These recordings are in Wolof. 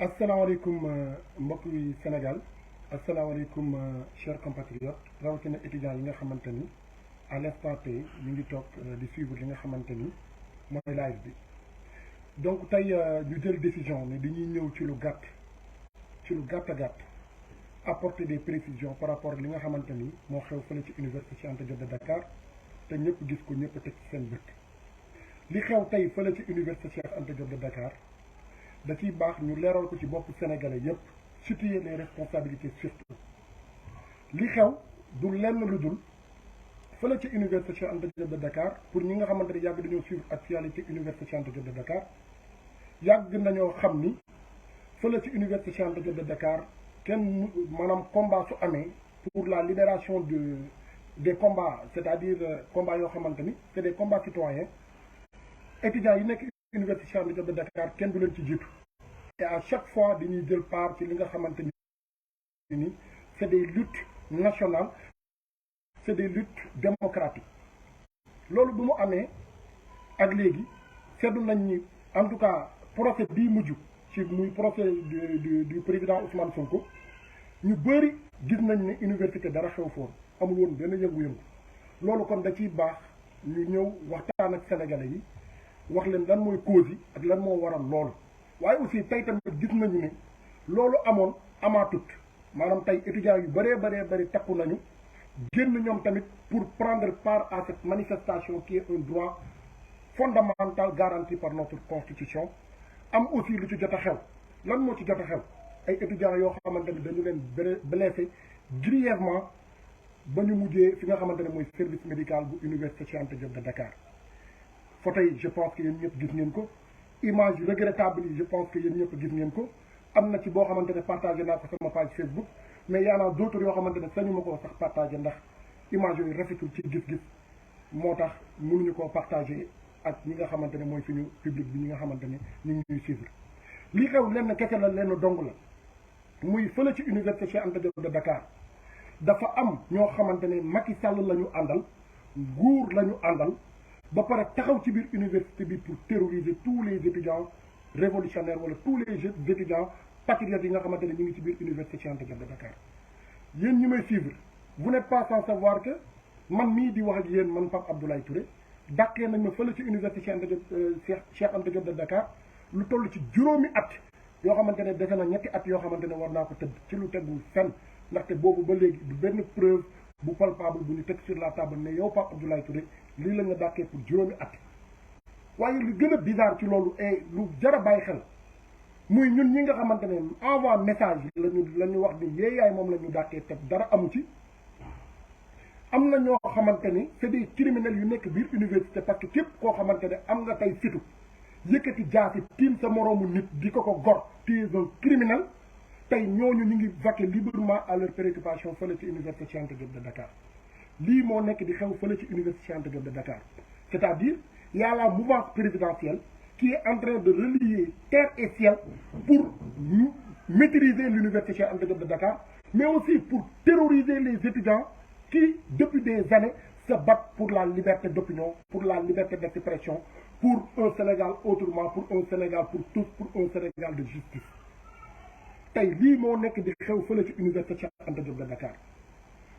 asalaamaaleykum mbokk yi Sénégal asalaamaaleykum chers compatriotes rawatina étudiants yi nga xamante ni à l'instant T ñu ngi toog di suivre li nga xamante ni mooy live bi donc tey ñu jël décision ne dañuy ñëw ci lu gàtt a gàtt apporter des précisions par rapport ak li nga xamante ni moo xew fële ci université Cheikh Anta Diop de Dakar te ñëpp gis ko ñëpp teg ci seen bët li xew tey fële ci université Cheikh Anta Diop de Dakar da ciy baax ñu leeral ko ci bopp sénégalais yépp situer les responsabilités surtout li xew du lenn lu dul fële ci université Cheikh Anta Diop de Dakar pour ñi nga xamante ne yàgg dañoo suivre actualité université Cheikh Anta Diop de Dakar yàgg nañoo xam ni fële ci université Cheikh Anta Diop de Dakar kenn maanaam combat su amee pour la libération des combats c'est-à-dire combats yoo xamante ni c'est des combats citoyens étudiants yi nekk université Cheikh Anta Diop de Dakar kenn du leen ci jiitu et à chaque fois dañuy jël part ci li nga xamante ni c'est des luttes nationales c'est des luttes démocratiques loolu bu mu amee ak léegi seddu nañ ni en tout cas procès bii mujj ci muy procès du président Ousmane Sonko ñu bëri gis nañ ne université dara xew foon amul woon benn yëngu-yëngu loolu kon da ciy baax ñu ñëw waxtaan ak sénégalais yi wax leen lan mooy cause yi ak lan moo waral loolu waaye aussi tey tamit gis nañu ne loolu amoon amaatut maanaam tey étudiants yu bëree takku nañu génn ñoom tamit pour prendre part à cette manifestation qui est un droit fondamental garanti par notre constitution am aussi lu ci jot a xew lan moo ci jot a xew ay étudiants yoo xamante ni dañu leen blessé grièvement ba ñu mujjee fi nga xamante ne mooy service médical bu université Cheikh Anta Diop de Dakar photo yi je pense que yéen ñëpp gis ngeen ko image yu regrettable yi je pense que yéen ñëpp gis ngeen ko am na ci boo xamante ne partagé naa ko sama page Facebook mais y en a d'autres yoo xamante ne sañu ma koo sax partagé ndax image yooyu rafetul ci gis-gis moo tax mënuñu koo partagé ak ñi nga xamante ne mooy suñu public bi ñi nga xamante ne ñu ngi ñuy suivre lii xew lenn kese la lenn dong la muy fële ci université Cheikh Anta Diop de Dakar dafa am ñoo xamante ne Macky Sall la ñu àndal nguur la ñu àndal ba pare taxaw ci biir université bi pour terroriser tous les étudiants révolutionnaires wala tous les étudiants patriotes yi nga xamante ne ñu ngi ci biir université Cheikh Anta Diop de Dakar yéen ñi may suivre vous n'êtes pas sans savoir que man mii di wax ak yéen man Pape Abdoulaye Touré dàqee nañ ma fële ci université Cheikh Anta Diop de Dakar lu toll ci juróomi at yoo xamante ne defe na ñetti at yoo xamante ne war naa ko tëdd ci lu teggul fenn ndaxte boobu ba léegi du benn preuve bu palpable bu ñu teg sur la table ne yow Pape Abdoulaye Touré lii la nga dàqee pour juróomi at waaye lu gën a bizarre ci loolu et lu jar a bàyyi xel muy ñun ñi nga xamante ne envoie message la ñu wax ni yéeyaay moom la ñu dàqee te dara amu ci am na ñoo xamante ni c'est des criminels yu nekk biir université parce que képp koo xamante ne am nga tey fitu yëkkati jaasi tiim sa moroomu nit di ko gor tu es un criminel tey ñooñu ñu ngi vaquer librement à leur préoccupation fële ci université Cheikh Anta Diop de Dakar lii moo nekk di xew fële ci université Cheikh Anta Diop de Dakar c'est-à-dire il y a la mouvance présidentielle qui est en train de relier terre et ciel pour maîtriser l'université Cheikh Anta Diop de Dakar mais aussi pour terroriser les étudiants qui depuis des années se battent pour la liberté d'opinion, pour la liberté d'expression, pour un Sénégal autrement, pour un Sénégal pour tous, pour un Sénégal de justice. tey lii moo nekk di xew fële ci université Cheikh Anta Diop de Dakar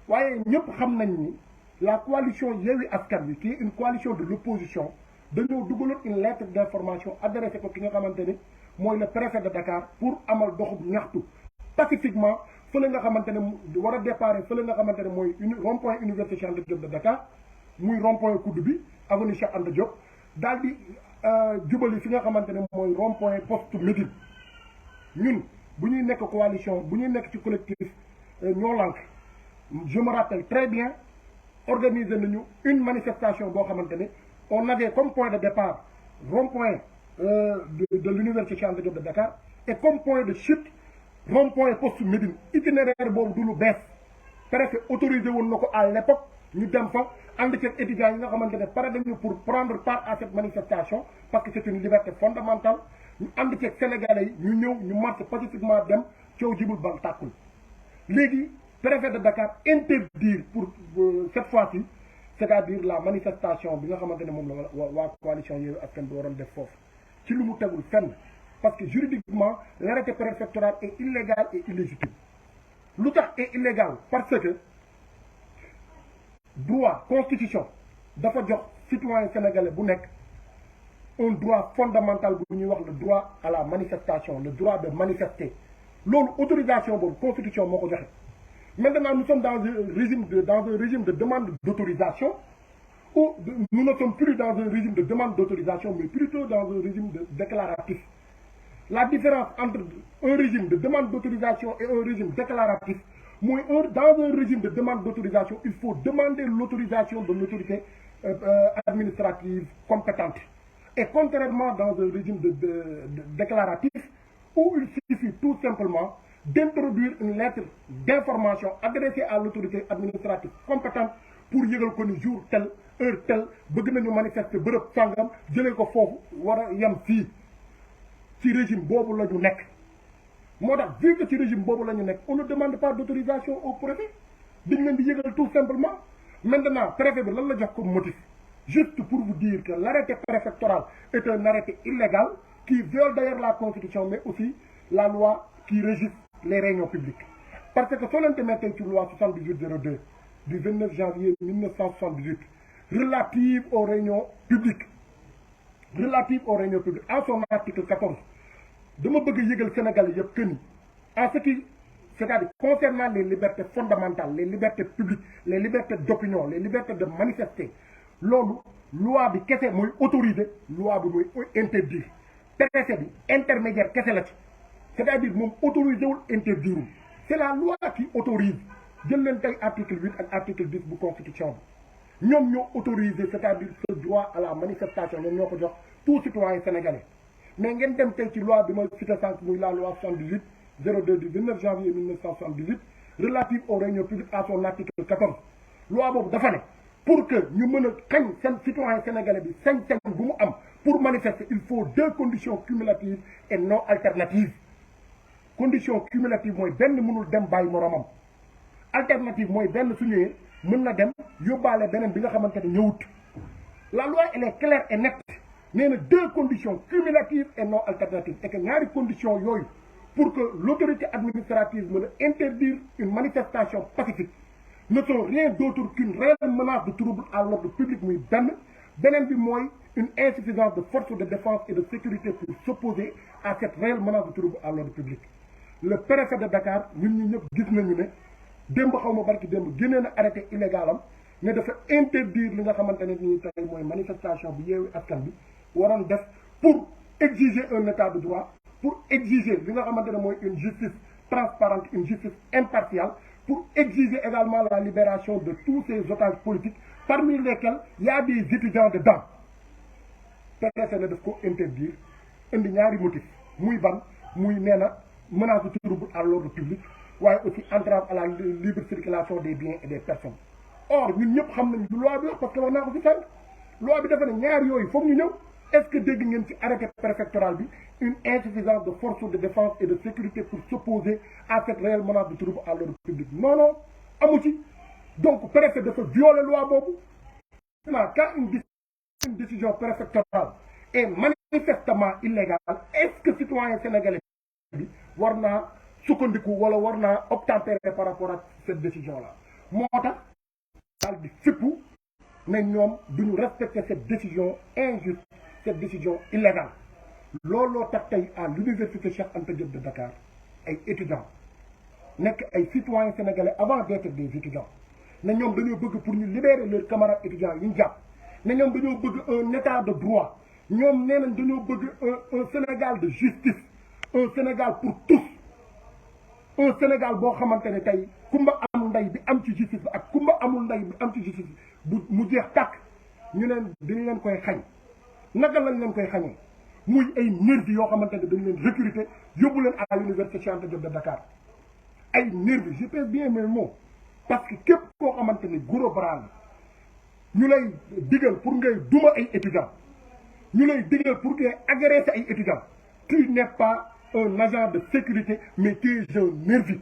waaye ñëpp xam nañ ni la coalition Yewwi Askan Wi qui est une coalition de l'opposition dañoo dugaloon une lettre d'information adressée ko ki nga xamante ni mooy le préfet de Dakar pour amal doxub ñaxtu pacifiquement fële nga xamante ne war a départ fële nga xamante ne mooy rond-point université Cheikh Anta Diop de Dakar muy rond-point kudd bi avenue Cheikh Anta Diop daal di jubali fi nga xamante ne mooy rond-point poste Médine ñun bu ñuy nekk coalition bu ñuy nekk ci collectif ñoo lànk je me rappelle très bien organiser nañu une manifestation boo xamante ne on avait comme point de départ rond-point de l'université Cheikh Anta Diop de Dakar et comme point de chute rond-point poste Médine itinéraire boobu du lu bees préfet autorisé woon na ko à l'époque ñu dem fa ànd ceeg étudiants yi nga xamante ne pare dañu pour prendre part à cette manifestation parce que c'est une liberté fondamentale ñu ànd ceeg sénégalais yi ñu ñëw ñu marche pacifiquement dem coow jibul bal tàkkul léegi préfet de Dakar interdire pour cette fois-ci c'est-à-dire la manifestation bi nga xamante ne moom la waa coalition Yewwi Askan Wi waroon def foofu ci lu mu tegul fenn parce que juridiquement l'arrêté préfectoral est illégal et illégitime. Lu tax est illégal parce que droit constitution dafa jox citoyen sénégalais bu nekk un droit fondamental bu ñuy wax le droit à la manifestation, le droit de manifester. Loolu autorisation boobu constitution moo ko joxe. Maintenant nous sommes dans un régime de demande d'autorisation où nous ne sommes plus dans un régime de demande d'autorisation mais plutôt dans un régime de déclaratif. La différence entre un régime de demande d'autorisation et un régime déclaratif, dans un régime de demande d'autorisation, il faut demander l'autorisation de l'autorité administrative compétente. Et contrairement dans un régime de déclaratif, où il suffit tout simplement d'introduire une lettre d'information adressée à l'autorité administrative compétente pour yëgal ko ni jour tel heure tel bëgg nañu manifester bërëb sàngam jëlee ko foofu war a yem fii ci régime boobu la ñu nekk. moo tax vu que ci régime boobu la ñu nekk on ne demande pas d'autorisation au préfet dañ leen di yëgal tout simplement. Maintenant préfet bi lan la jox comme motif juste pour vous dire que l'arrêté préfectoral est un arrêté illégal qui viole d'ailleurs la constitution mais aussi la loi qui régit les réunions publiques. Parce que soo leen demee tey ci loi 7802 du 29 janvier 1978 relative aux réunions publiques en son article 14 dama bëgg yëgal Sénégal yëpp que ni en ce qui c'est-à-dire concernant les libertés fondamentales les libertés publiques les libertés d'opinion les libertés de manifester loolu loi bi kese mooy autoriser loi bi mooy interdire préfet bi intermédiaire kese la ci c'est-à-dire moom autorisé wul interdire wul c'est la loi qui autorise jël leen tey article 8 ak article 10 bu constitution bi ñoom ñoo autorisé c'est-à-dire ce droit à la manifestation ñoom ñoo ko jox tout citoyen sénégalais mais ngeen dem tey ci loi bi ma cité sànq muy la loi 78/02 du 29 janvier 1978 relative aux réunions publiques à son article 14 loi boobu dafa ne pour que ñu mën a xañ seen citoyen sénégalais bi sañ-sañ bu mu am pour manifester il faut 2 conditions cumulatives et non alternatives. Condition cumulative mooy benn mënul dem bàyyi moromam alternative mooy benn su ñëwee mën na dem yóbbaale beneen bi nga xamante ne ñëwut. La loi elle est claire et nette nee na 2 conditions cumulatives et non alternatives et que ñaari conditions yooyu pour que l'autorité administrative mën a interdire une manifestation pacifique ne sont rien d'autre qu'une réelle menace de trouble à l'ordre public muy beneen bi mooy une insuffisance de forces de défense et de sécurité pour s'opposer à cette réelle menace de trouble à l'ordre public. Le préfet de Dakar ñun ñi ñëpp gis nañu ne démb xaw ma barki démb génnee na arrêté illégal am ne dafa interdire li nga xamante ne nii tey mooy manifestation bi Yewwi Askan bi waroon def pour exiger un état de droit pour exiger li nga xamante ne mooy une justice transparente une justice impartiale pour exiger également la libération de tous ces otages politiques parmi lesquels il y a des étudiants dedans. préfet ne daf ko interdire indi ñaari motif muy ban muy nee na menace de trouble à l'ordre public waaye aussi entrave à la libre circulation des biens et des personnes. Or ñun ñëpp xam nañ lu loi bi wax parce que wax naa ko ci sànq loi bi dafa ne ñaar yooyu foog ñu ñëw est-ce que dégg ngeen ci arrêté préfectoral bi une insuffisance de forces de défense et de sécurité pour s'opposer à cette réelle menace de trouble à l'ordre public. Non non amu ci donc préfet dafa violer loi boobu. Maintenant quand une décision préfectorale est manifestement illégale est-ce que citoyen sénégalais bi war naa sukkandiku wala war naa obtempérer par rapport à cette décision là moo tax daal di fippu ne ñoom duñu respecter cette décision injuste cette décision illégale. looloo tax tey à l'université Cheikh Anta Diop de Dakar ay étudiants nekk ay citoyens sénégalais avant d'être des étudiants ne ñoom dañoo bëgg pour ñu libérer leurs camarades étudiants yi ñu jàpp ne ñoom dañoo bëgg un état de droit ñoom nee nañ dañoo bëgg un Sénégal de justice un Sénégal pour tous un Sénégal boo xamante ne tey kumba amul ndey bi am ci justice ak kumba amul ndey bi am ci justice bu mu jeex tàkk ñu neen dañ leen koy xañ naka lañ leen koy xañee muy ay nervi yoo xamante ne dañ leen recruter yóbbu leen à l'université Cheikh Anta Diop de Dakar ay nervi je pèse bien mes mots parce que képp koo xamante ne gros bras ñu lay digal pour ngay duma ay étudiants ñu lay digal pour ngay agresser ay étudiants tu n'es pas un agent de sécurité mais tu es un nervi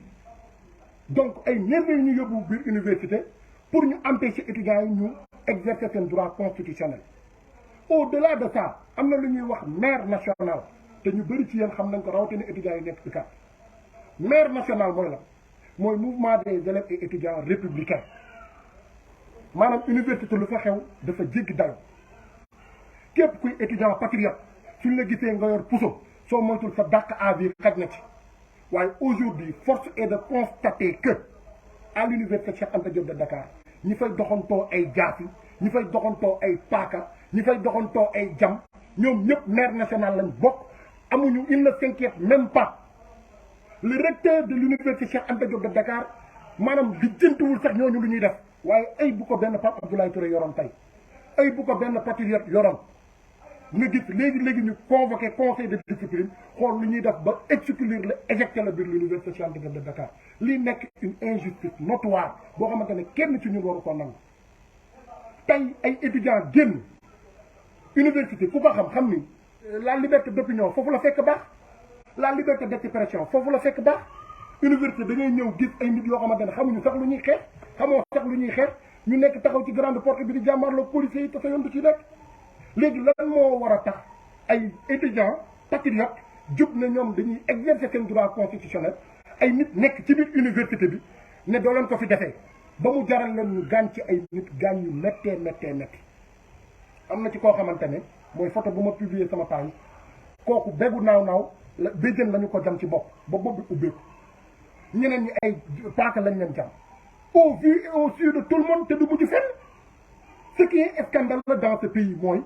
donc ay nervi yi ñu yóbbu biir université pour ñu empêcher étudiants yi ñu exercer seen droit constitutionnel. Au-delà de ça am na lu ñuy wax maire national te ñu bëri ci yéen xam nañ ko rawatina étudiants yi nekk ci kat maire national mooy la mooy mouvement des élèves et étudiants républicains maanaam université lu fa xew dafa jéggi dayo képp kuy étudiant patriote suñ la gisee nga yor puso soo moytul sa dàq à vie xaj na ci waaye aujourd'hui force est de constater que à l'université Cheikh Anta Diop de Dakar ñi fay doxantoo ay jaasi ñi fay doxantoo ay paaka ñi fay doxantoo ay jam ñoom ñëpp maire national lañ bokk amuñu il ne s'inquiète même pas le recteur de l'université Cheikh Anta Diop de Dakar maanaam di jëntuwul sax ñooñu lu ñuy def waaye ay bu ko benn Pape Abdoulaye Touré yoroon tey ay bu ko benn patriote yoroon nga gis léegi ñu convoqué conseil de discipline xool lu ñuy def ba exclure la éjecté la biir l'université Cheikh Anta Diop de Dakar lii nekk une injustice notoire boo xamante ne kenn ci ñun waru ko nangu tey ay étudiants génn université ku ko xam ni la liberté d'opinion foofu la fekk baax la liberté d'expression foofu la fekk baax université da ngay ñëw gis ay nit yoo xamante ne xamuñu sax lu ñuy xeex xamoo sax lu ñuy xeex ñu nekk taxaw ci grande porte bi di jàmmarloo policiers yi te sa yoon du ci nekk léegi lan moo war a tax ay étudiants patriotes jub ne ñoom dañuy exercer seen droit constitutionnel ay nit nekk ci biir université bi ne doo leen ko fi defee ba mu jaral leen ñu gaañ ci ay nit gaañ yu méttee am na ci koo xamante ne mooy photo bu ma publier sama page kooku beggu naaw la béjjën lañu ko jam ci bopp ba bopp bi ubbeeku ñeneen ñi ay paaka lañ leen jam au vu et au su de tout le monde te du mujj fenn ce qui est scandaleux dans ce pays mooy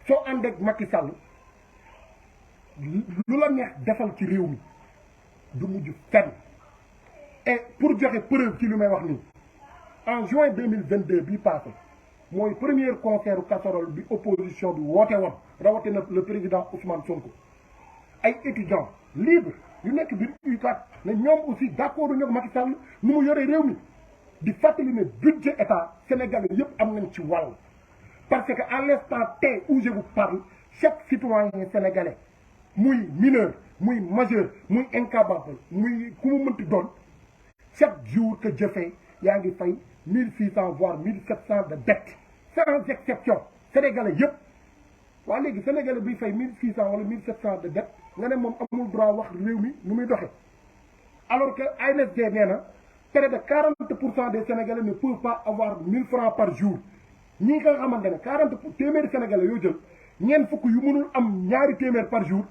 soo ànd ak Macky Sall lu la neex defal ci réew mi du mujj fenn et pour joxe preuve ci li may wax nii en juin 2022 bii passé mooy premier concert casserole bi opposition bi woote woon rawatina le président Ousmane Sonko ay étudiants libres yu nekk biir UCAD ne ñoom aussi d'accord ñu ak Macky Sall nu mu yore réew mi di fàttali ne budget état sénégalais yëpp am nañ ci wàll parce que à l'instant T où je vous parle chaque citoyen sénégalais muy mineur muy majeur muy incapable muy ku mu mënti doon chaque jour que jëfee yaa ngi fay 1600 voire 1700 de dette sans exception sénégalais yëpp waa léegi sénégalais biy fay 1600 wala 1700 de dette nga ne moom amul droit wax réew mi nu muy doxee alors que ANSD nee na près de 40% des sénégalais ne peuvent pas avoir 1000 francs par jour ñi nga xamante ne 40 téeméeri sénégalais yoo jël ñeent fukk yu mënul am ñaari téeméer par jour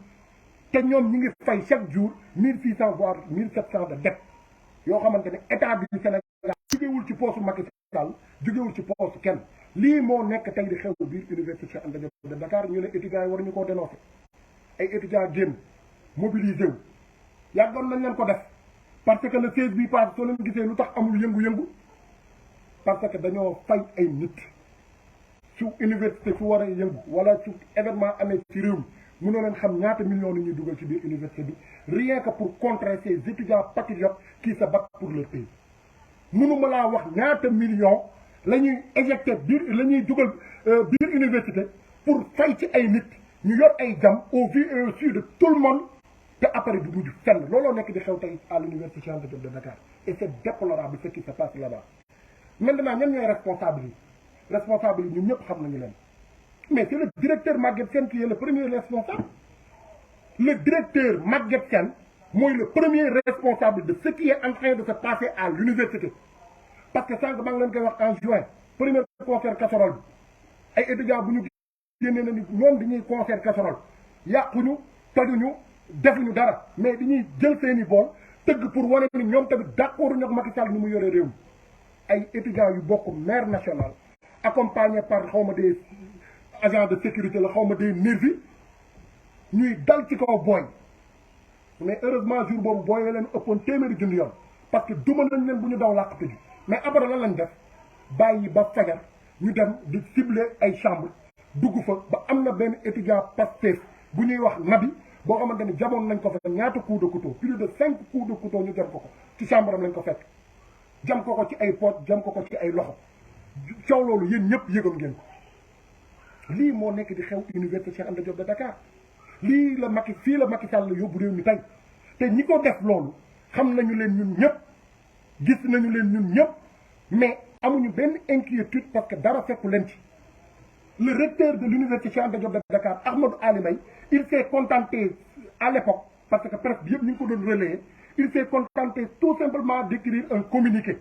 te ñoom ñi ngi fay chaque jour 1600 voire 1700 de dette yoo xamante ne état bi Sénégal jógewul ci poosu Macky Sall jógewul ci poosu kenn lii moo nekk tey di xew biir université Cheikh Anta Diop de Dakar ñu ne étudiants yi waruñu koo dénoncer ay étudiants génn mobilisé wu yàggoon nañ leen ko def parce que le 16 bii passé soo leen gisee lu tax amul yëngu-yëngu parce que dañoo fay ay nit su université fu war a yëngu wala su événement amee ci réew mi mënoo leen xam ñaata millions ni ñuy dugal ci biir université bi rien que pour contrer ces étudiants patriotes qui se battent pour leur pays mënuma laa wax ñaata millions la ñuy éjecté biir la ñuy dugal biir université pour fay ci ay nit ñu yor ay jam au vu et au su de tout le monde te après du mujj fenn looloo nekk di xew tey à l'université Cheikh Anta Diop de Dakar et c'est déplorable ce qui se passe là-bas maintenant ñan ñooy responsable yi ñun ñëpp xam nañu leen mais c'est le directeur Maguette Sène qui est le premier responsable le directeur Maguette Sène mooy le premier responsable de ce qui est en train de se passer à l'université parce que sànq maa ngi leen koy wax en juin premier concert casserole bi ay étudiants bu ñu génnee na ni ñoom dañuy concert casserole yàquñu tojuñu defuñu dara mais dañuy jël seeni bool tëgg pour wane ni ñoom tamit d'accord ñu ak Macky Sall ni mu yore réew mi ay étudiants yu bokk maire national accompagné par xawma des agents de sécurité la xawma des nervis ñuy dal ci kaw booy mais heureusement jour boobu booy leen ëppoon téeméeri junni yoon parce que duma nañ leen bu ñu daw làqatu ji mais après lan lañ def bàyyi ba fajar ñu dem di cibler ay chambre dugg fa ba am na benn étudiant Pastef bu ñuy wax Nabi boo xamante ni jamoon nañ ko fa ñaata coup de couteau plus de 5 coups de couteau ñu jam ko ci chambre am lañ ko fekk jam ko ci ay poot jam ko ci ay loxo coow loolu yéen ñëpp yëgoon ngeen ko lii moo nekk di xew université Cheikh Anta Diop de Dakar lii la Macky fii la Macky Sall yóbbu réew mi tey te ñi ko def loolu xam nañu leen ñun ñëpp gis nañu leen ñun ñëpp mais amuñu benn inquiétude parce que dara fekku leen ci le recteur de l'université Cheikh Anta Diop de Dakar Ahmadou Ali Mbaye il s'est contenté à l'époque parce que presse bi yëpp ñu ngi ko doon relayer il s'est contenté tout simplement d'écrire un communiqué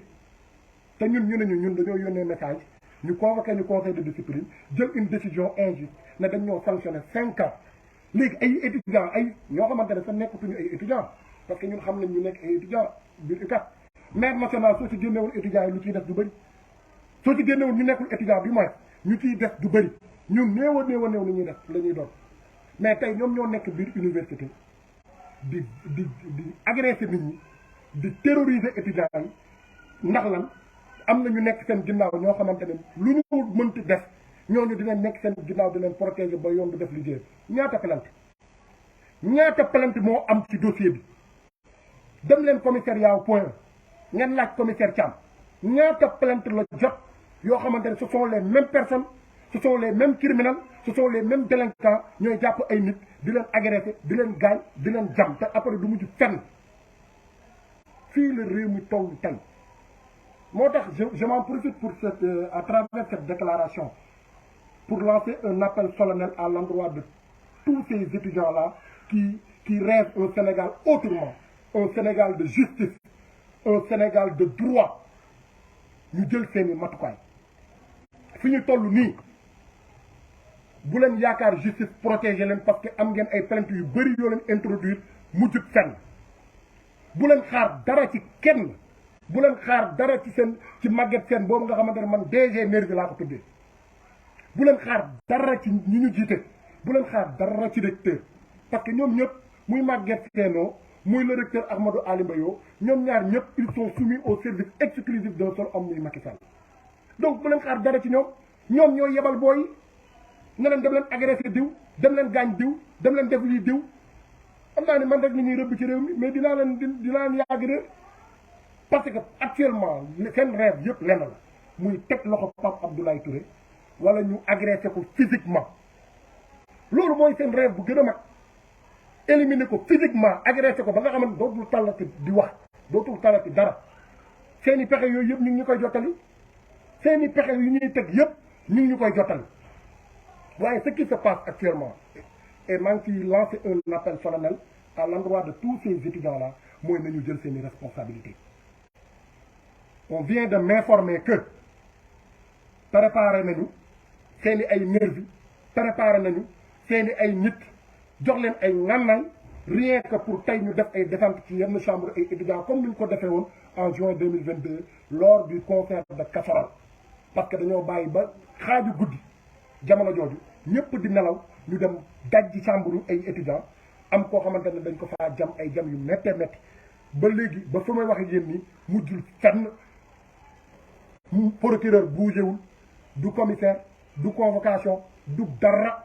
te ñun ñun dañoo yónnee message ñu convoqué ñu conseil de discipline jël une décision injuste ne dañ ñoo sanctionné 5 ans léegi ay étudiants ay ñoo xamante ne sax nekkatuñu ay étudiants parce que ñun xam nañ ñu nekk ay étudiants biir UCAD maire national soo ci génnewoon étudiants yi lu ciy def du bëri soo ci génnewoon ñu nekkul étudiant bi mooy ñu ciy def du bëri ñun néew a néew li ñuy def la ñuy doon mais tey ñoom ñoo nekk biir université di agresser nit ñi di terroriser étudiants yi ndax lan am na ñu nekk seen ginnaaw ñoo xamante ne lu ñu mënti def ñooñu dinañ nekk seen ginnaaw di leen protéger ba yoon du def liggéey ñaata plainte moo am ci dossier bi dem leen commissariat point ngeen laaj commissaire Thiam ñaata plainte la jot yoo xamante ne ce sont les mêmes personnes ce sont les mêmes criminels ce sont les mêmes délinquants ñooy jàpp ay nit di leen agresser di leen gaañ di leen jam te après du mujj fenn fii la réew mi toll tey moo tax je m'en profite pour à travers cette déclaration pour lancer un appel solennel à l'endroit de tous ces étudiants-là qui rêvent un Sénégal autrement, un Sénégal de justice, un Sénégal de droit. Nous jël seeni matukaay fi ñu toll nii bu leen yaakaar justice protéger leen parce que am ngeen ay plainte yu bëri yoo leen introduire mujjut fenn bu leen xaar dara ci kenn bu leen xaar dara ci seen ci Maguette Sène boobu nga xamante ne man DG Nervi laa ko tuddee bu leen xaar dara ci ñi ñu jiite bu leen xaar dara ci recteur parce que ñoom ñëpp muy Maguette Sène muy le recteur Ahmadou Ali Mbaye ñoom ñaar ñëpp ils sont soumis au service exclusif d'un seul homme muy Macky Sall donc bu leen xaar dara ci ñoom ñoo yebal booy ne leen dem leen agressé diw dem leen gaañ diw dem leen def lii diw am naa ne man rek ni ñuy rëbb ci réew mi mais dinaa leen yàgg de parce que actuellement seen rêve yëpp lenn la muy teg loxo Pape Abdoulaye Touré wala ñu agressé ko physiquement loolu mooy seen rêve bu gën a mag éliminer ko physiquement agressé ko ba nga xamante dootul tallati di wax dootul tallati dara seeni pexe yooyu yëpp ñu ngi ñu koy jottali seeni pexe yu ñuy teg yëpp ñu ngi ñu koy jottali waaye ce qui se passe actuellement et maa ngi ciy lancer un appel solennel à l'endroit de tous ces étudiants-là mooy nañu jël seeni responsabilités. On vient de m'informer que préparé nañu seeni ay nervi préparé nañu seeni ay nit jox leen ay ngànnaay rien que pour tey ñu def ay descente ci yenn chambre ay étudiants comme ni ñu ko defee woon en juin 2022 lors du concert de casserole parce que dañoo bàyyi ba xaaju guddi jamono jooju ñëpp di nelaw ñu dem daj ci chambre ay étudiants am koo xamante ne dañ ko faa jam ay jam yu méttee métti ba léegi ba fa may wax ak yéen ni mujjul fenn procureur bougéwul du commissaire du convocation du dara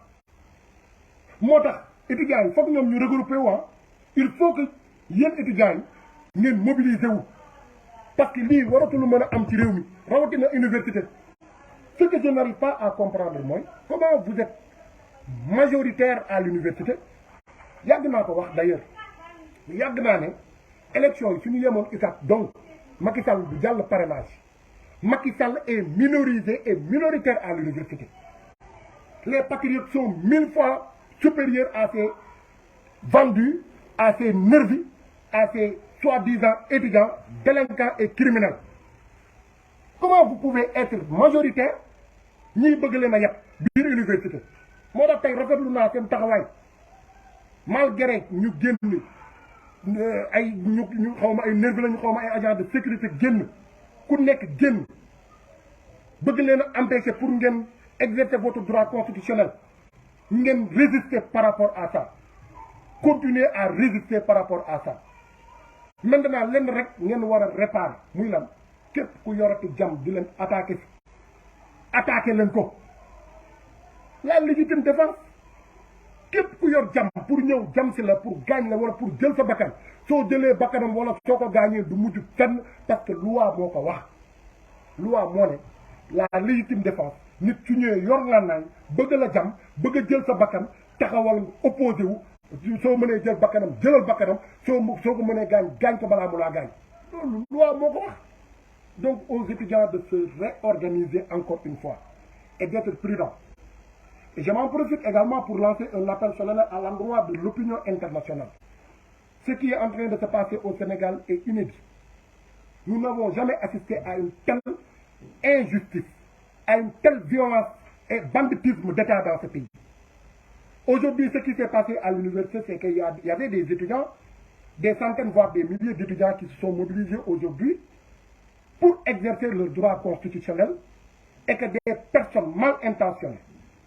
moo tax étudiants yi foog ñoom ñu regroupé il faut que yéen étudiants yi ngeen mobiliser wu parce que lii waratul mën a am ci réew mi rawatina université ce que je n'arrive pas à comprendre mooy comment vous êtes majoritaire à l'université yàgg naa ko wax d'ailleurs yàgg naa ne élection yi suñu yemoon UCAD donc Macky Sall du jàll parrainage Macky Sall est minorisé et minoritaire à l'université les patriotes sont 1000 fois supérieurs à ces vendus, à ces nervis, à ces soi-disant étudiants, délinquants et criminels. Comment vous pouvez être majoritaire ñiy bëgg leen a yàpp biir université moo tax tey rafetlu naa seen taxawaay malgré ñu génn ay ñu xaw ma ay nervis la ñu xaw ma ay agents de sécurité génn ku nekk génn bëgg leen a empêcher pour ngeen exercer votre droit constitutionnel ngeen résister par rapport à ça continuer à résister par rapport à ça maintenant lenn rek ngeen war a réparer muy lan képp ku yorati jam di leen attaquer leen ko la légitime défense képp ku yor jam pour ñëw jam si la pour gaañ la wala pour jël sa bakkan soo jëlee bakkanam wala soo ko gaañee du mujj fenn parce que loi moo ko wax loi moo ne la légitime défense nit su ñëwee yor ngànnaay bëgg la jam bëgg a jël sa bakkan taxawal opposé wu soo mënee jël bakkanam jëlal bakkanam soo ko mënee gaañ ko balaa mu laa gaañ loolu loi moo ko wax donc aux étudiants de se réorganiser encore une fois et d'être prudents Et je m'en profite également pour lancer un appel solennel à l'endroit de l'opinion internationale. Ce qui est en train de se passer au Sénégal est inédit. Nous n'avons jamais assisté à une telle injustice, à une telle violence et banditisme d'État dans ce pays. Aujourd'hui, ce qui s'est passé à l'université, c'est qu'il y avait des étudiants, des centaines, voire des milliers d'étudiants qui se sont mobilisés aujourd'hui pour exercer leurs droits constitutionnels et que des personnes mal intentionnées,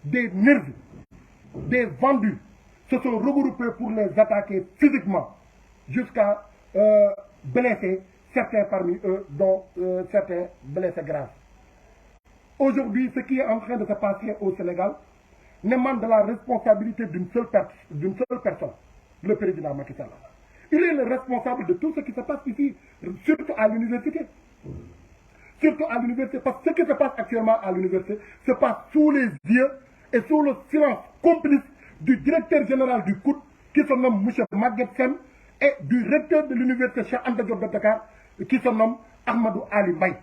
des nervis, des vendus se sont regroupés pour les attaquer physiquement jusqu'à blesser certains parmi eux, dont certains blessés graves. Aujourd'hui, ce qui est en train de se passer au Sénégal n'émane de la responsabilité d'une seule personne, le président Macky Sall. Il est le responsable de tout ce qui se passe ici, surtout à l'université. Surtout à l'université, parce que ce qui se passe actuellement à l'université se passe sous les yeux et sous le silence complice du directeur général du COUD, qui se nomme M. Maguette Sen, et du recteur de l'université Cheikh Anta Diop de Dakar, qui se nomme Ahmadou Ali Mbaye.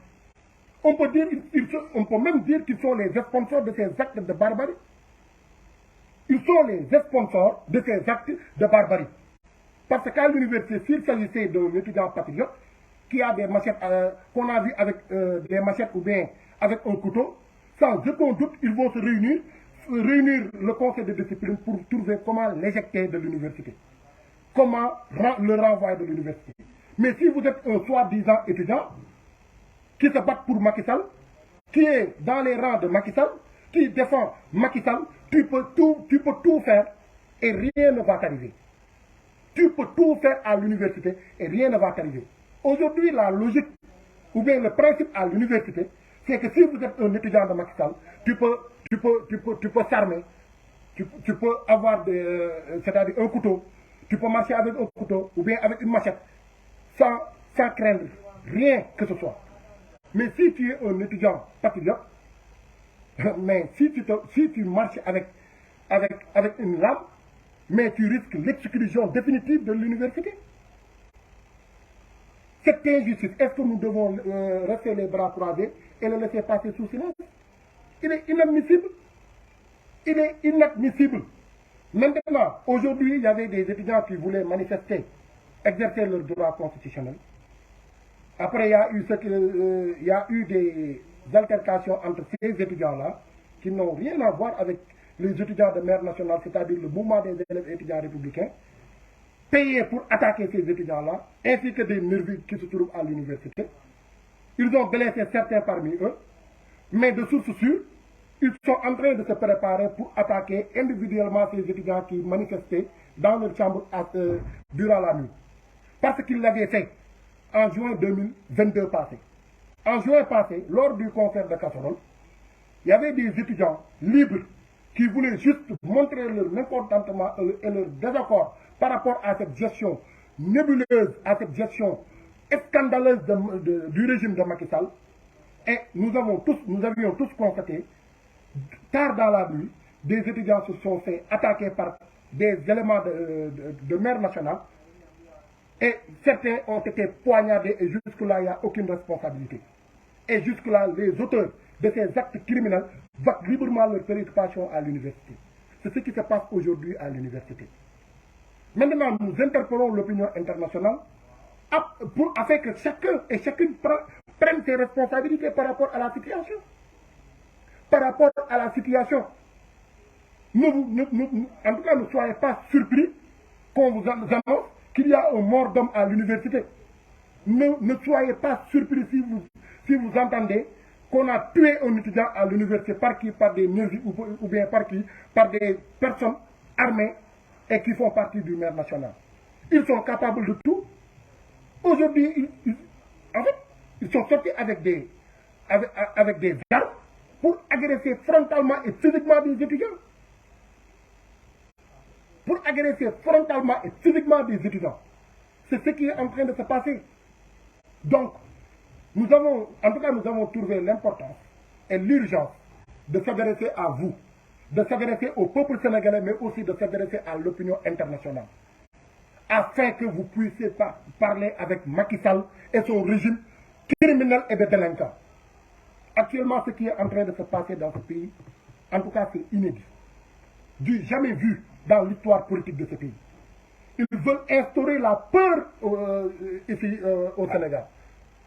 On peut même dire qu'ils sont les sponsors de ces actes de barbarie. Ils sont les sponsors de ces actes de barbarie. Parce qu'à l'université, s'il s'agissait d'un étudiant patriote qui a des machettes, qu'on a vu avec des machettes ou bien avec un couteau, sans aucun doute, ils vont se réunir le conseil de discipline pour trouver comment l'éjecter de l'université. Comment le renvoyer de l'université. Mais si vous êtes un soi-disant étudiant qui se bat pour Macky Sall, qui est dans les rangs de Macky Sall, qui défend Macky Sall, tu peux tout faire et rien ne va t'arriver. Tu peux tout faire à l'université et rien ne va t'arriver. Aujourd'hui, la logique, ou bien le principe à l'université, c'est que si vous êtes un étudiant de Macky Sall, tu peux s'armer, tu peux avoir c'est-à-dire un couteau, tu peux marcher avec un couteau ou bien avec une machette, sans craindre rien que ce soit. Mais si tu es un étudiant patriote, mais si tu marches avec une lame, mais tu risques l'exclusion définitive de l'université. Cette injustice, est-ce que nous devons rester les bras croisés et le laisser passer sous silence? Il est inadmissible. Il est inadmissible. Maintenant, aujourd'hui, il y avait des étudiants qui voulaient manifester, exercer leurs droits constitutionnels. Après, il y a eu des altercations entre ces étudiants-là qui n'ont rien à voir avec les étudiants de Mère nationale, c'est-à-dire le mouvement des élèves étudiants républicains, payés pour attaquer ces étudiants-là, ainsi que des nervis qui se trouvent à l'université. Ils ont blessé certains parmi eux, mais de source sûre, ils sont en train de se préparer pour attaquer individuellement ces étudiants qui manifestaient dans leur chambre durant la nuit. Parce qu'ils l'avaient fait en juin 2022 passé. En juin passé, lors du concert de casserole, il y avait des étudiants libres qui voulaient juste montrer leur mécontentement et leur désaccord par rapport à cette gestion nébuleuse, à cette gestion scandaleuse du régime de Macky Sall. Et nous avions tous constaté, tard dans la nuit, des étudiants se sont fait attaquer par des éléments de Mère nationale. Et certains ont été poignardés et jusque-là, il n'y a aucune responsabilité. Et jusque-là, les auteurs de ces actes criminels votent librement leur préoccupation à l'université. C'est ce qui se passe aujourd'hui à l'université. Maintenant, nous interpellons l'opinion internationale afin que chacun et chacune prenne ses responsabilités par rapport à la situation. Par rapport à la situation. En tout cas, ne soyez pas surpris qu'on vous annonce qu'il y a un mort d'homme à l'université. Ne soyez pas surpris si vous entendez qu'on a tué un étudiant à l'université par des nervis ou bien par des personnes armées et qui font partie du maire national. Ils sont capables de tout. Aujourd'hui, en fait, ils sont sortis avec des armes pour agresser frontalement et physiquement des étudiants. Pour agresser frontalement et physiquement des étudiants. C'est ce qui est en train de se passer. Donc, nous avons trouvé l'importance et l'urgence de s'adresser à vous, de s'adresser au peuple sénégalais, mais aussi de s'adresser à l'opinion internationale, afin que vous puissiez parler avec Macky Sall et son régime criminel et de délinquants. Actuellement, ce qui est en train de se passer dans ce pays, en tout cas, c'est inédit. du jamais vu dans l'histoire politique de ce pays. Ils veulent instaurer la peur ici au Sénégal.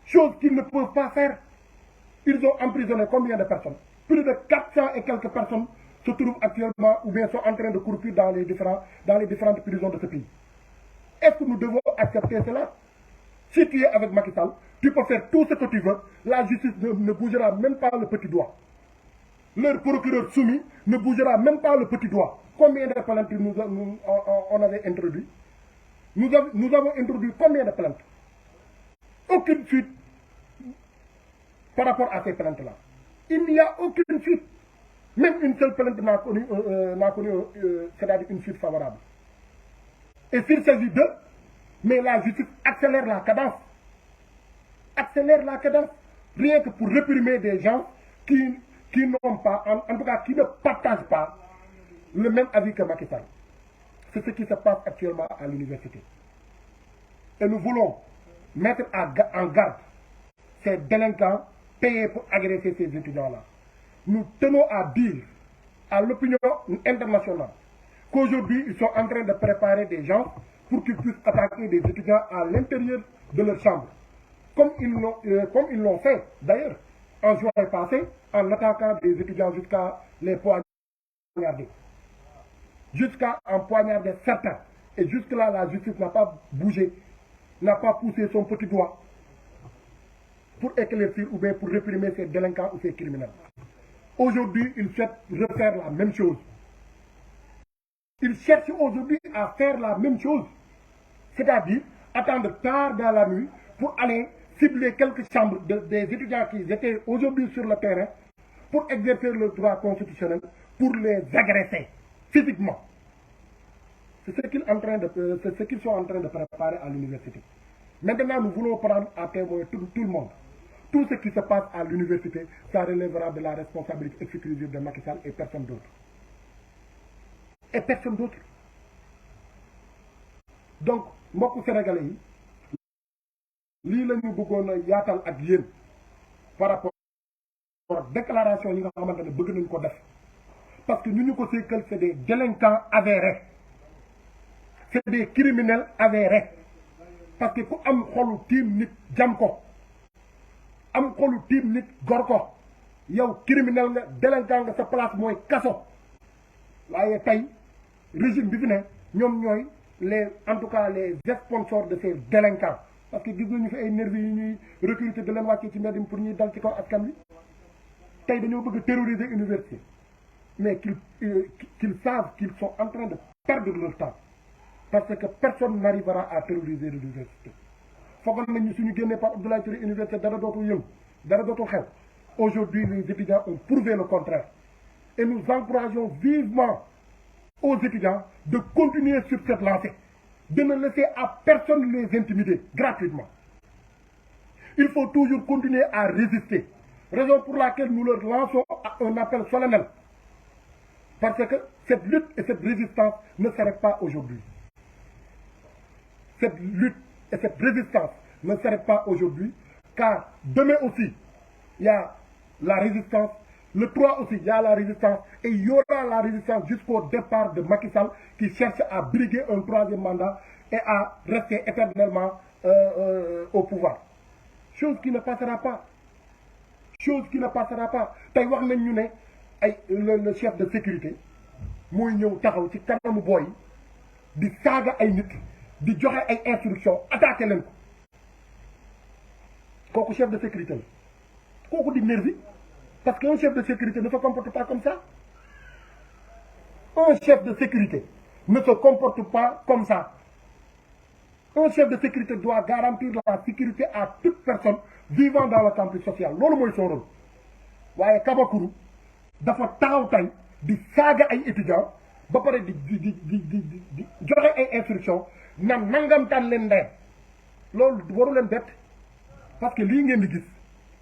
Chose qu'ils ne peuvent pas faire. Ils ont emprisonné combien de personnes? Plus de 400 et quelques personnes se trouvent actuellement ou bien sont en train de courir dans les différentes prisons de ce pays. Est-ce que nous devons accepter cela? Si tu es avec Macky Sall, tu peux faire tout ce que tu veux. La justice ne bougera même pas le petit doigt. Leur procureur soumis ne bougera même pas le petit doigt. Combien de plaintes on avait introduit? Nous avons introduit combien de plaintes? Aucune suite par rapport à ces plaintes-là. Il n'y a aucune suite. Même une seule plainte n'a connu, c'est-à-dire une suite favorable. Et s'il s'agit d'eux, mais la justice accélère la cadence. Accélère la cadence. Rien que pour réprimer des gens qui n'ont pas, en tout cas qui ne partagent pas le même avis que Macky Sall. C'est ce qui se passe actuellement à l'université. Et nous voulons mettre en garde ces délinquants payés pour agresser ces étudiants-là. Nous tenons à dire à l'opinion internationale qu'aujourd'hui, ils sont en train de préparer des gens pour qu'ils puissent attaquer des étudiants à l'intérieur de leur chambre. Comme ils l'ont fait, d'ailleurs, en juin passé, en attaquant des étudiants jusqu'à les poignarder. Jusqu'à empoignarder certains. Et jusque-là, la justice n'a pas bougé, n'a pas poussé son petit doigt pour éclaircir ou bien pour réprimer ces délinquants ou ces criminels. Aujourd'hui, ils souhaitent refaire la même chose. Ils cherchent aujourd'hui à faire la même chose. C'est-à-dire attendre tard dans la nuit pour aller cibler quelques chambres des étudiants qui étaient aujourd'hui sur le terrain pour exercer le droit constitutionnel, pour les agresser physiquement. C'est ce qu'ils sont en train de préparer à l'université. Maintenant, nous voulons prendre à témoin tout le monde. Tout ce qui se passe à l'université, ça relèvera de la responsabilité exclusive de Macky Sall et personne d'autre. Et personne d'autre. Donc, mbokku sénégalais yi lii la ñu bëggoon a yaatal ak yéen par rapport à déclaration yi nga xamante ne bëgg nañ ko def parce que ñu ko sekkal c'est des délinquants avérés, c'est des criminels avérés parce que ku am xolu tiim nit jam ko am xolu tiim nit gor ko yow criminel nga délinquant nga sa place mooy kaso waaye tey régime bi fi ne ñoom ñooy en tout cas les sponsors de ces délinquants parce que gis nañu fi ay nervis yi ñuy recruter de leen wàccee ci mbedd mi pour ñuy dal ci kaw askan wi tey dañoo bëgg terroriser université mais qu'ils savent qu'ils sont en train de perdre leur temps parce que personne n'arrivera à terroriser l'université foogoon nañu suñu génnee par Abdoulaye Touré université dara dootul yëngu dara dootul xew. Aujourd'hui les étudiants ont prouvé le contraire et nous encourageons vivement aux étudiants de continuer sur cette lancée, de ne laisser à personne les intimider gratuitement. Il faut toujours continuer à résister, raison pour laquelle nous leur lançons un appel solennel. Parce que cette lutte et cette résistance ne s'arrêtent pas aujourd'hui. Cette lutte et cette résistance ne s'arrêtent pas aujourd'hui, car demain aussi, il y a la résistance. Le 3 aussi, il y a la résistance et il y aura la résistance jusqu'au départ de Macky Sall qui cherche à briguer un troisième mandat et à rester éternellement au pouvoir. Chose qui ne passera pas. Chose qui ne passera pas. Tay wax nañ ñu ne le chef de sécurité mooy ñëw taxaw ci kanamu boy di saaga ay nit di joxe ay instructions attaquer leen ko kooku chef de sécurité la kooku di nervi. Parce qu'un chef de sécurité ne se comporte pas comme ça. Un chef de sécurité ne se comporte pas comme ça. Un chef de sécurité doit garantir la sécurité à toute personne vivant dans le campus social. C'est ce que son rôle. Mais Kabakuru dafa taxaw tay di saga ay étudiants ba paré di joxe ay instructions nan nangam tan len ndé. Lolu waru len bet parce que li ngeen di gis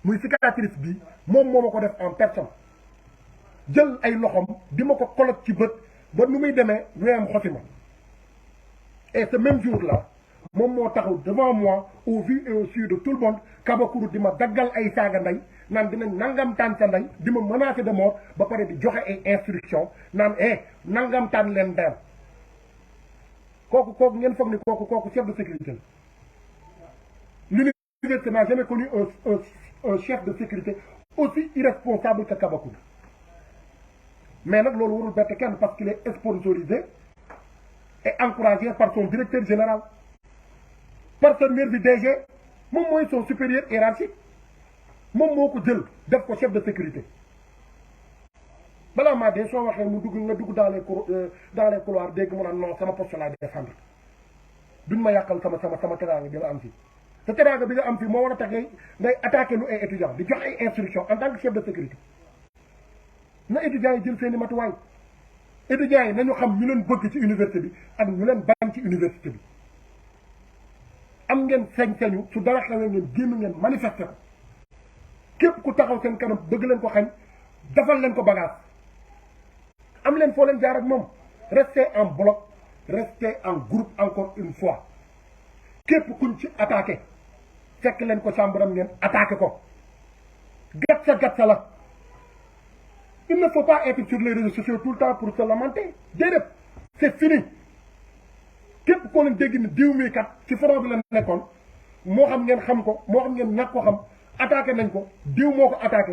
muy cicatrice bi mom momako def en personne jël ay loxom dima ko kolot ci beut ba nu muy démé wéyam xotima et ce même jour là moom moo taxaw devant moi au vu et au su de tout le monde Kabakuru di ma daggal ay saaga ndey naan dinañ nangam taan sa ndey di ma menacer de mort ba pare di joxe ay instruction naan nangam taan leen ndeyam kooku ngeen foog ni kooku chef de sécurité la. L'université n'a jamais connu un chef de sécurité aussi irresponsable que Kabakuru mais nag loolu warul bett kenn parce qu'il est sponsorisé et encouragé par son directeur général par son nervi DG moom mooy son supérieur hiérarchique moom moo ko jël def ko chef de sécurité balaa maa dee soo waxee mu dugg nga dugg dans les couloirs dégg mu naan non sama poste laay défendre duñ ma yàqal sama teraanga bi la am fii te teraanga bi nga am fii moo war a tax ngay attaqué lu ay étudiants di jox ay instructions en tant que chef de sécurité na étudiants yi jël seeni matuwaay étudiants yi nañu xam ñu leen bëgg ci université bi ak ñu leen bañ ci université bi am ngeen sañ-sañu su dara xewee ngeen génn ngeen manifester ko képp ku taxaw seen kanam bëgg leen ko xañ defal leen ko bagage am leen foo leen jaar ak moom restez en bloc restez en groupe encore une fois képp kuñ ci attaqué fekk leen ko chambre am ngeen attaqué ko gatsa la il ne faut pas être sur les réseaux sociaux tout le temps pour se lamenter déedéet c'est fini képp koo leen dégg ni diw mii kat ci front bi la nekkoon moo xam ngeen xam ko moo xam ngeen ñàkk ko xam attaqué nañ ko diw moo ko attaqué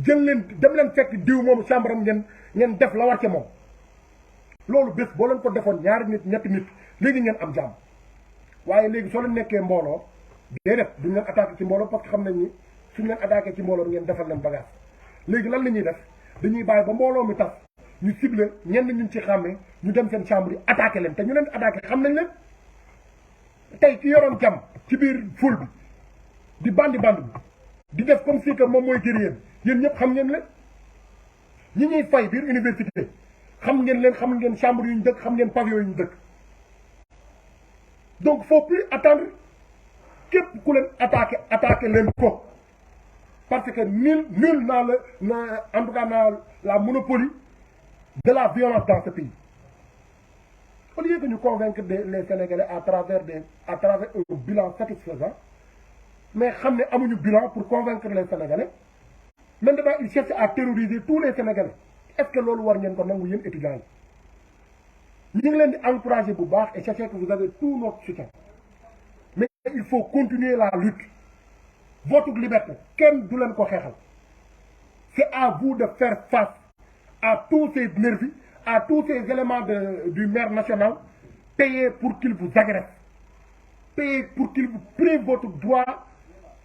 jël leen dem leen fekk diw moomu chambre am ngeen def la war ca moom loolu bés boo leen ko defoon ñaari nit ñetti nit léegi ngeen am jàmm waaye léegi soo leen nekkee mbooloo déedéet duñ leen attaqué ci mbooloo parce que xam nañ ni suñ leen attaqué ci mbooloo ngeen defal leen bagage léegi lan la ñuy def dañuy bàyyi ba mbooloo mi tas ñu ciblé ñenn ñu ci xàmmee ñu dem seen chambre yi attaqué leen te ñu leen attaqué xam nañ leen tey ki yoroon jàmm ci biir foule bi di bandi bi di def comme si que moom mooy guerrier yéen ñëpp xam ngeen leen ñi ñuy fay biir université xam ngeen leen xam ngeen chambre yu ñu dëkk xam ngeen pavillon yu ñu dëkk donc faut plus attendre képp ku leen attaqué leen ko parce que nul n'a en tout cas n'a la monopolie de la violence dans ce pays. Au lieu que nous convaincre les Sénégalais à travers un bilan satisfaisant, mais nous avons un bilan pour convaincre les Sénégalais. Maintenant, ils cherchent à terroriser tous les Sénégalais. Est-ce que l'on doit faire étudiants? Nous les encourager pour baax et chercher que vous avez tout notre soutien. Mais il faut continuer la lutte. Votre liberté, quel du leen ko xeexal. C'est à vous de faire face à tous ces nervis, à tous ces éléments du maire national, payés pour qu'ils vous agressent, payés pour qu'ils vous privent votre droit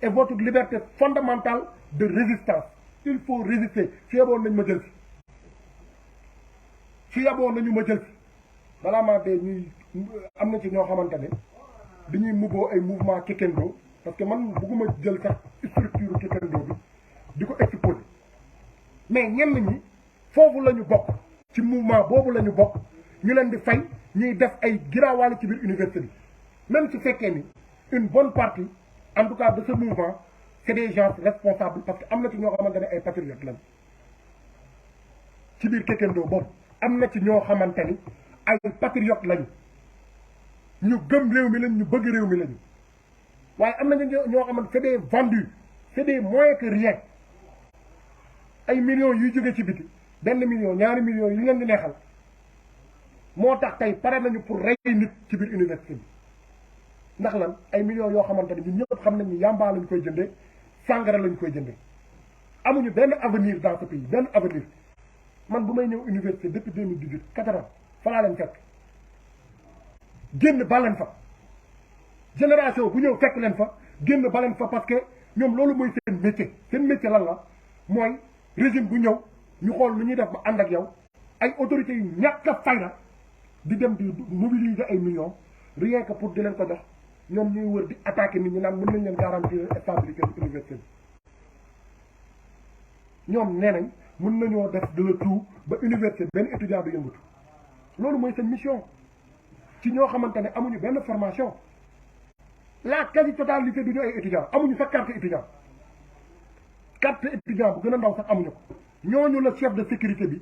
et votre liberté fondamentale de résistance. Il faut résister. Si yaboo nañ ma jël si yaboo nañu ma jël balaa maa dee ñuy am na ci ñoo xamante ne dañuy mubboo ay mouvement Kekendo parce que man bëgguma jël sax structure Kekendo bi di ko exposer mais ñenn ñi foofu la ñu bokk ci mouvement boobu la ñu bokk ñu leen di fay ñuy def ay giraawaale ci biir université bi même su fekkee ni une bonne partie en tout cas de ce mouvement c'est des gens responsables parce que am na ci ñoo xamante ne ay patriotes lañ ci biir Kekendo boobu am na ci ñoo xamante ni ay patriotes lañu ñu gëm réew mi lañ ñu bëgg réew mi lañu waaye am na ñoo xamante c'est des vendus c'est des moins que rien ay millions yuy jóge ci biti benn million ñaari millions yi leen di neexal moo tax tey pare nañu pour rey nit ci biir université bi ndax lan ay millions yoo xamante ne ñun ñëpp xam nañ ni yàmbaa lañ koy jëndee sàngara lañ koy jëndee amuñu benn avenir dans ce pays benn avenir man bu may ñëw université depuis 2018 4 ans fa laa leen fekk génn baleen fa génération bu ñëw fekk leen fa génn baleen fa parce que ñoom loolu mooy seen métier lan la mooy régime bu ñëw ñu xool lu ñuy def ba ànd ak yow ay autorités yu ñàkk a fayda di dem di mobiliser ay millions rien que pour di leen ko jox ñoom ñuy wër di attaquer nit ñi naan mën nañ leen garantir stabilité de université bi ñoom nee nañ mën nañoo def de le tout ba université benn étudiant du yëngatu loolu mooy seen mission ci ñoo xamante ne amuñu benn formation la quasi totalité du ñu ay étudiants amuñu sax carte étudiant bu gën a ndaw sax amuñu ko ñooñu la chef de sécurité bi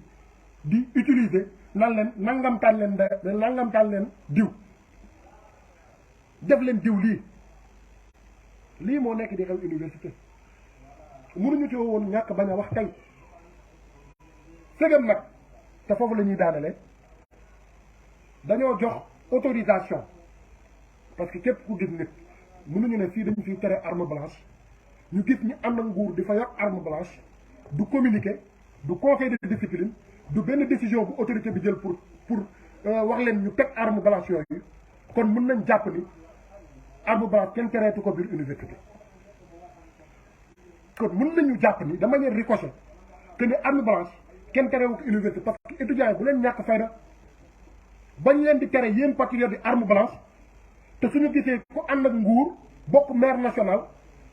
di utiliser nan leen nangamtaan leen diw def leen diw lii moo nekk di xew université mënuñu ci woon ñàkk bañ a wax tey sëgam nag te foofu la ñuy daanale dañoo jox autorisation parce que képp ku gis nit mënuñu ne fii dañu fiy tere arme blanche ñu gis ñi am na nguur di fa yor arme blanche du communiqué du conseil de discipline du benn décision bu autorité bi jël pour wax leen ñu teg arme blanche yooyu kon mën nañ jàpp ni arme blanche kenn tereetu ko biir université kon mën nañu jàpp ni de manière ricochet que ne arme blanche kenn terewu ko université parce que étudiants yi bu leen ñàkk fayda bañ leen di tere yéen patriotes di arme blanche te suñu gisee ku ànd ak nguur bokk maire national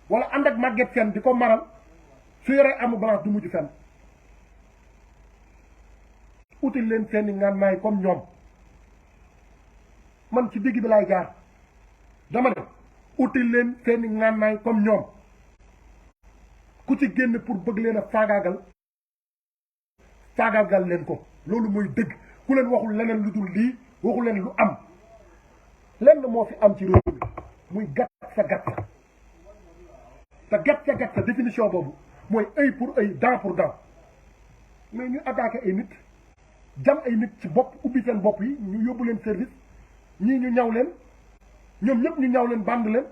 wala ànd ak Maguette Sène di ko maral su yoree arme blanche du mujj fenn util leen seeni ngànnaay comme ñoom man ci digg bi laay jaar dama ne util leen seeni ngànnaay comme ñoom ku ci génn pour bëgg leen a faagaagal leen ko loolu mooy dëgg ku leen waxul leneen lu dul lii waxu leen lu am lenn moo fi am ci réew mi muy gàtt sa te gàtt sa définition boobu mooy œil pour œil dent pour dent mais ñu attaqué ay nit jam ay nit ci bopp ubbi seen bopp yi ñu yóbbu leen service ñii ñu ñaw leen ñoom ñëpp ñu ñaw leen band leen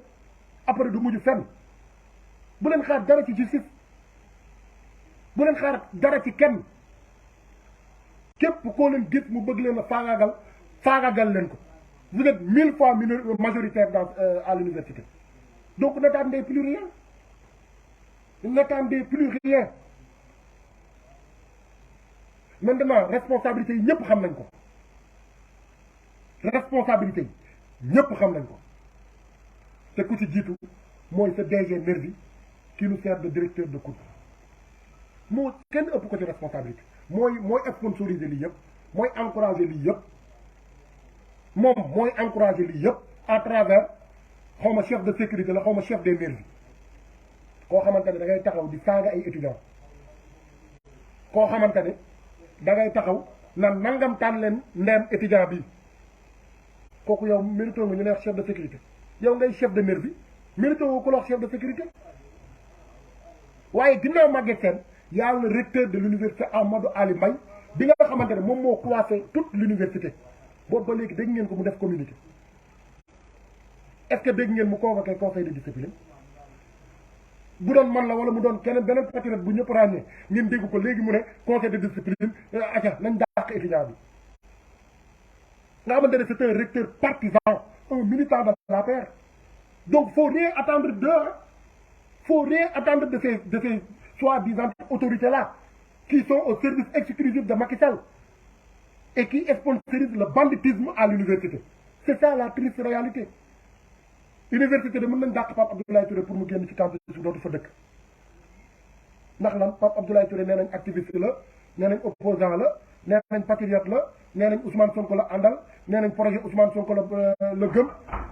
après du mujj fenn bu leen xaar dara ci justice bu leen xaar dara ci kenn képp koo leen gis mu bëgg leen a faagaagal leen ko vous êtes 1000 fois majoritaire à l'université donc n'attendez plus rien maintenant responsabilité yi ñëpp xam nañ ko te ku ci jiitu mooy sa DG Nervi qui nous sert de directeur de cours moo kenn ëpp ko ci responsabilité mooy sponsorisé lii yëpp mooy encouragé lii yëpp mooy encouragé lii yëpp à travers xawma chef de sécurité la xawma chef des nervis koo xamante ne da ngay taxaw di saaga ay étudiants koo xamante ne da ngay taxaw nan nangam taan leen ndeem étudiant bi kooku yow mérito nga ñu ne wax chef de sécurité yow ngay chef de nervi mérito nga ku la wax chef de sécurité waaye ginnaaw Maguette Sène y'a le recteur de l'université Amadou Ali Mbaye bi nga xamante ne moom moo coiffé toute l'université boobu ba léegi dégg ngeen ko mu def communiqué est-ce que dégg ngeen mu convoqué conseil de discipline bu doon man la wala mu doon keneen beneen patriote bu ñëpp ràññee ngeen dégg ko léegi mu ne conseil de discipline aca nañ dàq étudiant bi nga xamante ne c'est un recteur partisan un militant de la paix donc faut rien attendre de ces soi-disant autorités là qui sont au service exclusif de Macky Sall et qui sponsorisent le banditisme à l'université c'est ça la triste réalité université de mën nañ dàq Pape Abdoulaye Touré pour mu génn ci campus bi dootu fa dëkk ndax lan Pape Abdoulaye Touré nee nañ activiste la nee nañ opposant la nee nañ patriote la nee nañ Ousmane Sonko la àndal nee nañ projet Ousmane Sonko la gëm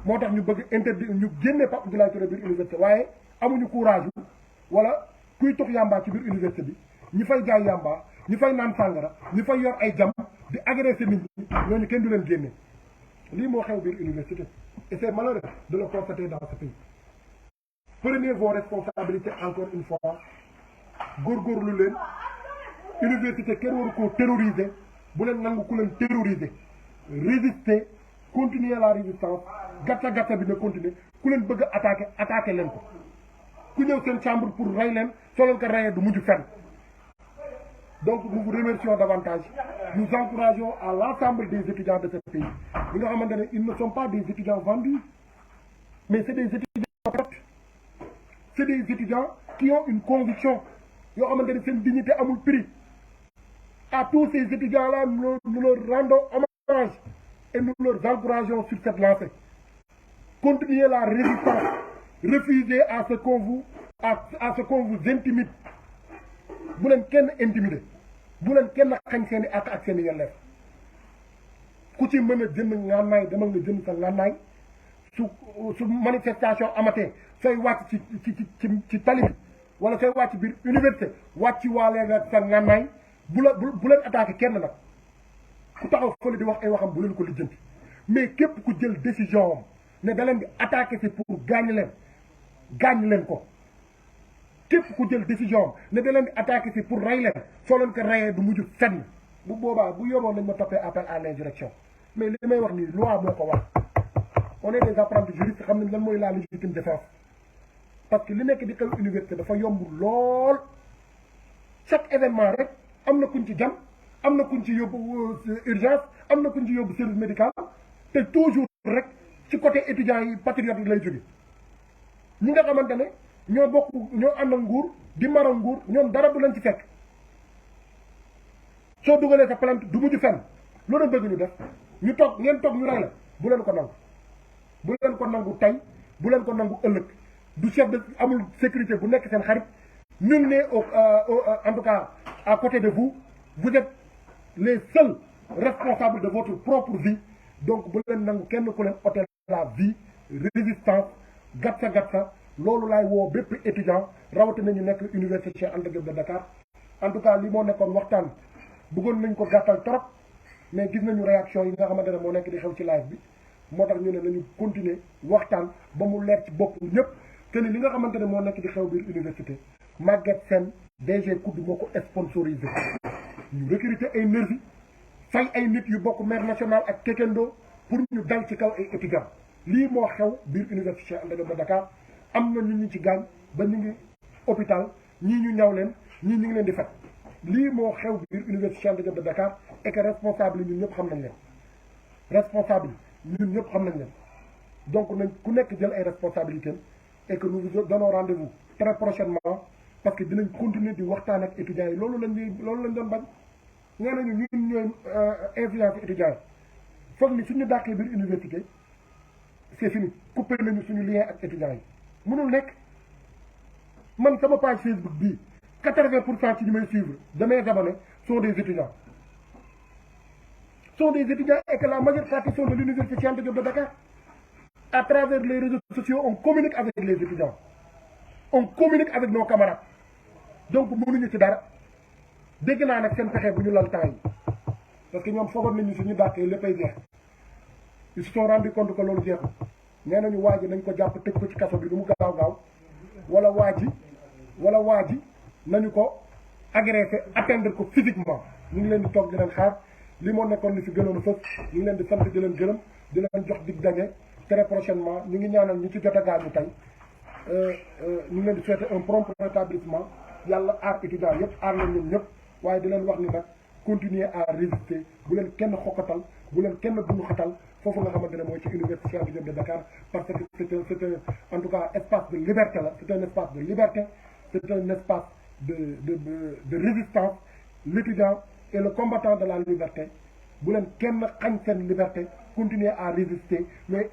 moo tax ñu bëgg interdit ñu génne Pape Abdoulaye Touré biir université waaye amuñu courage wala kuy tox yàmbaa ci biir université bi ñi fay jaay yàmbaa ñi fay naan sàngara ñi fay yor ay jam di agresser nit ñi ñooñu kenn du leen génne lii moo xew biir université et c'est malheureux de le constater dans ce pays. Prenez vos responsabilités encore une fois góorgóorlu leen université kenn waru koo terroriser bu leen nangu ku leen terroriser résister continuer la résistance gàtta bi na continuer ku leen bëgg a attaquer leen ko ku ñëw seen chambre pour rey leen soo leen ko reyee du mujj fenn. Donc nous vous remercions davantage. Nous encourageons à l'ensemble des étudiants de ce pays. Ils ne sont pas des étudiants vendus, mais c'est des étudiants. C'est des étudiants qui ont une conviction. Ils ont une dignité à mon prix. À tous ces étudiants-là, nous leur rendons hommage et nous leur encourageons sur cette lancée. Continuez la résistance. Refusez à ce qu'on vous intimide. bu leen kenn intimider bu leen kenn xañ seeni ak seeni yelleef ku ci mën a jënd ngànnaay demal nga jënd sa ngànnaay su manifestation amatee sooy wàcc ci tali bi wala sooy wàcc biir université wàcc waalee nga sa ngànnaay bu leen attaqué kenn nag ku taxaw fële di wax ay waxam bu leen ko lijjanti mais képp ku jël décision am ne da leen di attaquer si pour gaañ leen ko képp ku jël décision ne da leen di attaquer si pour rey leen soo leen ko reyee du mujj fenn bu boobaa bu yoboon nañ ma toppee appel à l'insurrection mais li may wax nii loi moo ko wax on est des apprentis juristes xam nañ lan mooy la légitime défense parce que li nekk di xew université dafa yomb lool chaque événement rek am na kuñ ci jam am na kuñ ci yóbbu urgence am na kuñ ci yóbbu service médical te toujours rek ci côté étudiants yi patriotes yi lay jóge ñi nga xamante ne ñoo bokk ñoo ànd ak nguur di mara nguur ñoom dara du leen ci fekk soo dugalee sa plainte du mujj fenn loolu bëgg ñu def ñu toog ngeen toog ñu rey la bu leen ko nangu bu leen ko nangu tey bu leen ko nangu ëllëg du chef de amul sécurité bu nekk seen xarit nul n'est en tout cas à côté de vous vous êtes les seuls responsables de votre propre vie donc bu leen nangu kenn ku leen ôter la vie résistance gatsa loolu laay woo bépp étudiant rawatina ñu nekk université Cheikh Anta Diop de Dakar en tout cas li moo nekkoon waxtaan bëggoon nañ ko gàttal trop mais gis nañu réaction yi nga xamante ne moo nekk di xew ci live bi moo tax ñu ne nañu continuer waxtaan ba mu leer ci bopp ñëpp te ni li nga xamante ne moo nekk di xew biir université Maguette Sène DG COUD moo ko sponsorisé ñu recruter ay nervi fay ay nit yu bokk maire national ak Kekendo pour ñu dal ci kaw ay étudiants lii moo xew biir université Cheikh Anta Diop de Dakar am na ñu ci gaañ ba ñu ngi hôpital ñii ñu ñaw leen ñii ñu ngi leen di faj lii moo xew biir université Cheikh Anta Diop de Dakar et que responsable yi ñun ñëpp xam nañ leen responsable yi ñun ñëpp xam nañ leen donc nañ ku nekk jël ay responsabilités et que nous vous donnons rendez-vous très prochainement parce que dinañ continuer di waxtaan ak étudiants yi loolu lañ doon bañ nee nañu ñun ñooy influence étudiants yi foog ni suñu dàqee biir université c'est fini coupé nañu suñu lien ak étudiants yi mënul nekk man sama page Facebook bii 80% ci ñi may suivre de mes abonnés sont des étudiants et que la majeure partie sont de l'université Cheikh Anta Diop de Dakar. À travers les réseaux sociaux, on communique avec les étudiants. On communique avec nos camarades. Donc, mënuñu ci dara dégg naa nag seen pexe bu ñu lal temps yi parce que ñoom foogoon nañu suñu dàqee léppay jeex ils se sont rendu compte que loolu jeexul nee nañu waa ji nañ ko jàpp tëj ko ci kaso bi lu mu gaaw wala waa ji nañu ko agressé atteindre ko physiquement ñu ngi leen di toog di leen xaar li moo nekkoon li fi gënoon a fës ñu ngi leen di sant di leen gërëm di leen jox dig daje très prochainement ñu ngi ñaanal ñu ci jot a gaañu tey ñu ngi leen di souhaiter un prompt rétablissement yàlla aar étudiants yëpp aar leen ñoom ñëpp waaye di leen wax ni nag continuer à résister bu leen kenn xokkatal bu leen kenn bunu xatal foofu nga xamante ne mooy ci université Cheikh Anta Diop de Dakar parce que c'est un en tout cas espace de liberté la c'est un espace de liberté c'est un espace de résistance l'étudiant et le combattant de la liberté bu leen kenn xañ seen liberté continuer à résister mais